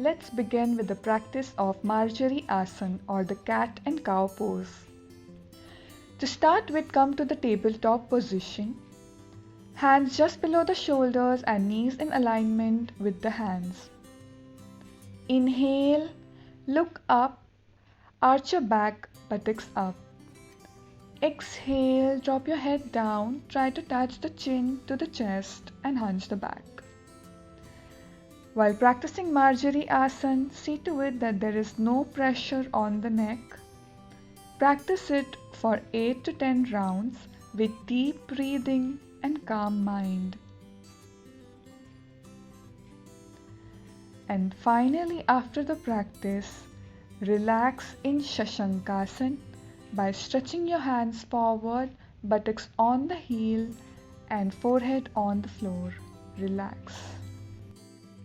Let's begin with the practice of Marjari Asana or the cat and cow pose. To start with, come to the tabletop position. Hands just below the shoulders and knees in alignment with the hands. Inhale, look up, arch your back, buttocks up. Exhale, drop your head down, try to touch the chin to the chest and hunch the back. While practicing Marjari Asana, see to it that there is no pressure on the neck. Practice it for 8 to 10 rounds with deep breathing and calm mind. And finally, after the practice, relax in Shashankasana by stretching your hands forward, buttocks on the heel and forehead on the floor. Relax.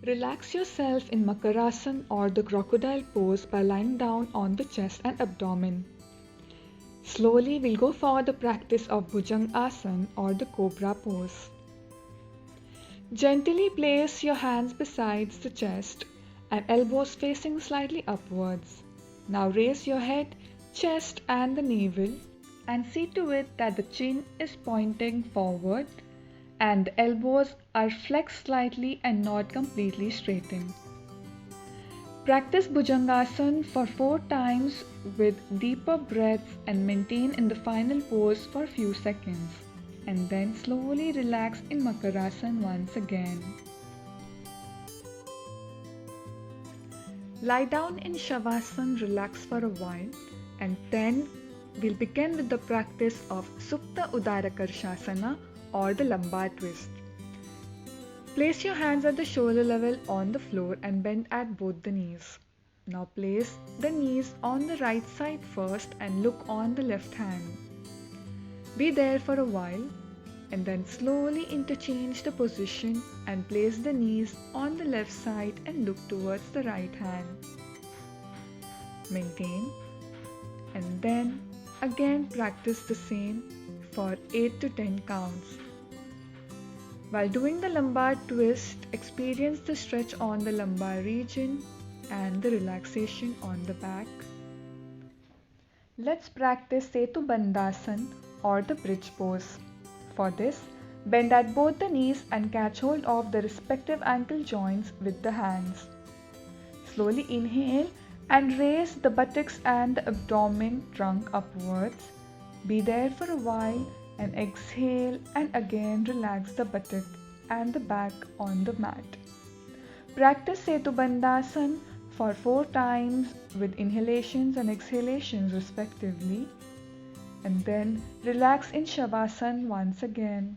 Relax yourself in Makarasana or the crocodile pose by lying down on the chest and abdomen. Slowly we'll go for the practice of Bhujangasana or the cobra pose. Gently place your hands beside the chest and elbows facing slightly upwards. Now raise your head, chest and the navel and see to it that the chin is pointing forward and the elbows are flexed slightly and not completely straightened. Practice Bhujangasana for 4 times with deeper breaths and maintain in the final pose for a few seconds. And then slowly relax in Makarasana once again. Lie down in Shavasana, relax for a while, and then we'll begin with the practice of Supta Udarakarshasana or the lumbar twist. Place your hands at the shoulder level on the floor and bend at both the knees. Now place the knees on the right side first and look on the left hand. Be there for a while and then slowly interchange the position and place the knees on the left side and look towards the right hand. Maintain and then again practice the same for 8 to 10 counts. While doing the lumbar twist, experience the stretch on the lumbar region and the relaxation on the back. Let's practice Setu Bandhasana or the bridge pose. For this, bend at both the knees and catch hold of the respective ankle joints with the hands. Slowly inhale and raise the buttocks and the abdomen trunk upwards. Be there for a while and exhale and again relax the buttock and the back on the mat. Practice Setu Bandhasana for 4 times with inhalations and exhalations respectively, and then relax in Shavasana once again.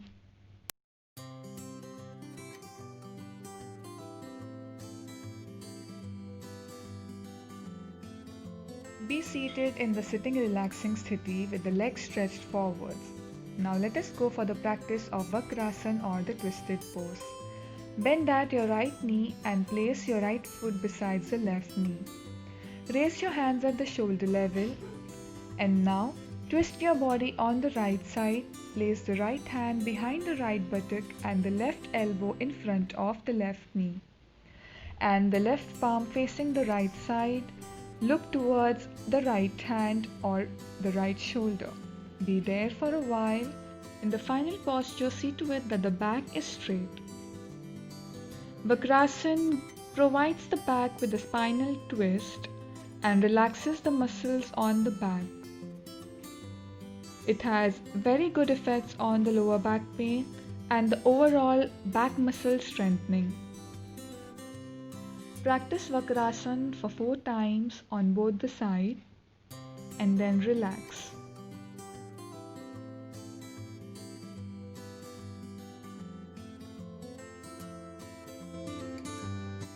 Be seated in the sitting relaxing sthiti with the legs stretched forwards. Now let us go for the practice of Vakrasana or the twisted pose. Bend at your right knee and place your right foot beside the left knee. Raise your hands at the shoulder level and now twist your body on the right side. Place the right hand behind the right buttock and the left elbow in front of the left knee. And the left palm facing the right side. Look towards the right hand or the right shoulder. Be there for a while. In the final posture, see to it that the back is straight. Vakrasana provides the back with a spinal twist and relaxes the muscles on the back. It has very good effects on the lower back pain and the overall back muscle strengthening. Practice Vakrasana for 4 times on both the sides and then relax.